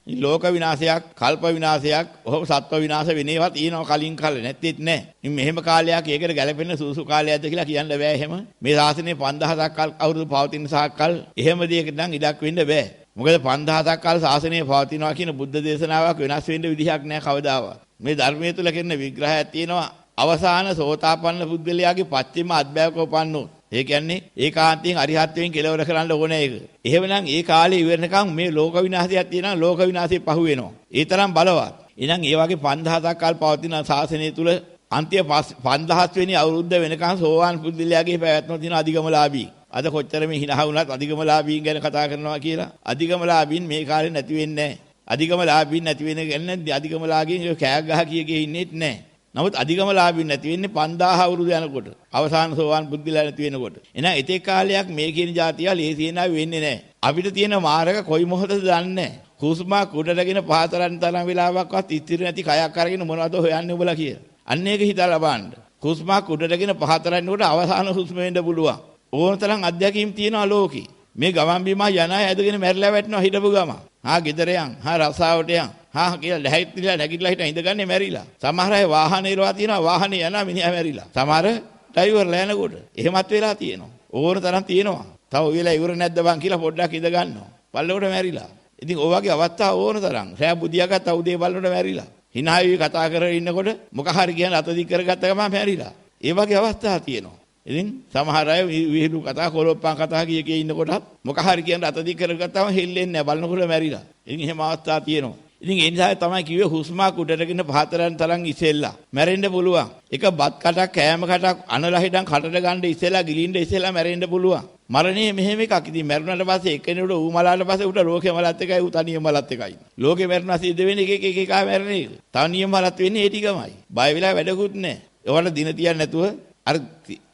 ලෝක විනාශයක්, කල්ප විනාශයක්, ඔහොම සත්ව විනාශ වෙනේවා තියෙනවා කලින් කාලේ නැත්තේත් නැහැ. ඉතින් මෙහෙම කාලයක් ඒකට ගැලපෙන සුසු කාලයක්ද කියලා කියන්න බෑ එහෙම. මේ ශාසනය 5000ක් අවුරුදු පවතින සාකල් එහෙම දෙයකට නම් ඉඩක් වෙන්න බෑ. මොකද 5000ක් කාල ශාසනය පවතිනවා කියන බුද්ධ දේශනාවක් වෙනස් වෙන්න විදිහක් නැහැ කවදාවත්. මේ ධර්මයේ තුල කරන විග්‍රහයක් තියෙනවා. අවසාන සෝතාපන්න පුද්ගලයාගේ පස්චිම අධ්‍යාපක උපන්නෝ. ඒ කියන්නේ ඒකාන්තයෙන් අරිහත්ත්වයෙන් කෙලවර කරන්න ඕනේ ඒක. එහෙමනම් ඒ කාලේ ඉවරනකම් මේ ලෝක විනාශයක් තියෙනවා ලෝක විනාශේ පහු වෙනවා. ඒ තරම් බලවත්. එහෙනම් ඒ වගේ 5000ක් කාල පවතින ශාසනය තුල අන්තිම 5000 වෙනි අවුරුද්ද වෙනකම් සෝවාන් පුද්ගලයාගේ පැවැත්ම තියෙන අධිගමලාභී. අද කොච්චර මේ හිනහ වුණත් අධිගමලාභීන් ගැන කතා කරනවා කියලා. අධිගමලාභීන් මේ කාලේ නැති වෙන්නේ නැහැ. අධිගමලාභීන් නැති වෙන කියන්නේ අධිගමලාභීන් කෑග් ගහ කිය ඉන්නේත් නැහැ. නමුත් අධිගමලාභීන් නැති වෙන්නේ 5000 අවුරුදු යනකොට. අවසාන සෝවාන් පුද්ගලයා නැති වෙනකොට. එහෙනම් ඒතේ කාලයක් මේ කියන જાතිය ලේසියෙනා වෙන්නේ නැහැ. අපිට තියෙන මාර්ග කොයි මොහොතද දන්නේ නැහැ. හුස්මක් උඩටගෙන පහතරන් තරම් වෙලාවක්වත් ඉතිරි නැති කයක් අරගෙන මොනවද හොයන්නේ උඹලා කියලා. අන්න ඒක හිතලා බලන්න. හුස්මක් උඩටගෙන පහතරන් උඩ අවසාන හුස්ම වෙන්න පුළුවන්. ඕන තරම් අධ්‍යක්ීම් තියෙනවා ලෝකේ. මේ ගමන් බිම යන අය ඇදගෙන මැරිලා වැටෙනවා හිටපු ගම. ගෙදර යන්. රසාවට යන්. කියලා ලැහැත්තිලා නැගිටලා හිට ඉඳගන්නේ මැරිලා. සමහර අය වාහනේ ඉරවා තියෙනවා වාහනේ යනවා මිනිහා මැරිලා. සමහර ඩ්‍රයිවර්ලා යනකොට එහෙමත් වෙලා තියෙනවා. ඕන තරම් තියෙනවා. තව ඔය වෙලාව ඉවර නැද්ද බං කියලා පොඩ්ඩක් ඉඳ ගන්නවා. පල්ලෙකට මැරිලා. ඉතින් ඔය වගේ අවස්ථා ඕන තරම්. රෑ බුදියාගත්ත උදේ පල්ලෙකට මැරිලා. hinaයි කතා කරගෙන ඉන්නකොට මොක හරි කියන අත දික් කරගත්ත ගමන් මැරිලා. ඒ වගේ අවස්ථා තියෙනවා. ඉතින් සමහර අය විහිළු කතා කොරොප්පන් කතා කිය ඉන්නකොටත් මොක හරි කියන අත දික් කරගත්තාම හෙල්ලෙන්නේ නැහැ බලනකොට මැරිලා. ඉතින් එහෙම අවස්ථා තියෙනවා. ඉතින් ඒ නිසා තමයි කිව්වේ හුස්මක් උඩටගෙන පහතරන් තරම් ඉසෙල්ලා මැරෙන්න පුළුවන්. එක බත් කටක් කෑම කටක් අනලා හිටන් කටට ගන්න ඉසෙල්ලා ගිලින්න ඉසෙල්ලා මැරෙන්න පුළුවන්. මරණය මෙහෙම එකක්. ඉතින් මැරුණාට පස්සේ එක්කෙනෙකුට ඌ මලාට පස්සේ ඌට ලෝකේ මලත් එකයි ඌ තනියම මලත් එකයි. ලෝකේ මැරුණා සිද්ධ වෙන්නේ එක එක මැරෙන එක. තනියම මලත් වෙන්නේ ඒ ටිකමයි. බය වෙලා වැඩකුත් නැහැ. ඒවට දින තියන්නේ නැතුව අර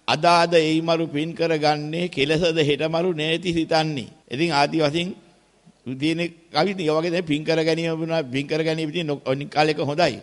අදාද එයි මරු පින් කරගන්නේ කෙලසද හෙට මරු නේති සිතන්නේ. ඉතින් ආදි වශයෙන් උදේනේ කවිද ඒ වගේ දැන් පින් කර ගැනීම වුණා පින් කර ගැනීම ඉතින් කාලෙක හොඳයි.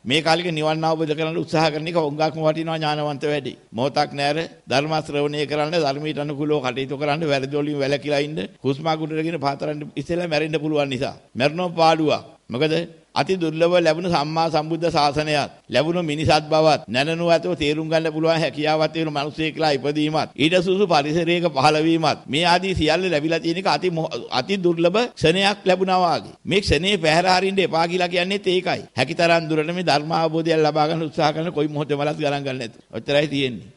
මේ කාලෙක නිවන් අවබෝධ කරගන්න උත්සාහ කරන එක උංගක්ම වටිනවා ඥානවන්ත වැඩි. මොහොතක් නැර ධර්ම ශ්‍රවණය කරන්න ධර්මයට අනුකූලව කටයුතු කරන්න වැරදි වලින් වැළකීලා ඉන්න හුස්මක් උඩටගෙන පාතරන්න ඉස්සෙල්ලා මැරෙන්න පුළුවන් නිසා. මැරෙනව පාඩුවක්. මොකද අති දුර්ලභව ලැබුණු සම්මා සම්බුද්ධ ශාසනයත් ලැබුණු මිනිසත් බවත් නැනනු ඇතව තේරුම් ගන්න පුළුවන් හැකියාවක් තියෙන මිනිසෙක්ලා ඉපදීමත් ඊට සුසු පරිසරයක පහළ වීමත් මේ ආදී සියල්ල ලැබිලා තියෙන එක අති දුර්ලභ ක්ෂණයක් ලැබුණා වාගේ. මේ ක්ෂණේ පැහැර හරින්න එපා කියලා කියන්නේත් ඒකයි. හැකිතරම් දුරට මේ ධර්ම අවබෝධය ලබා ගන්න උත්සාහ කරන කොයි මොහොතේ මලත් ගණන් ගන්න නැතු. ඔච්චරයි තියෙන්නේ.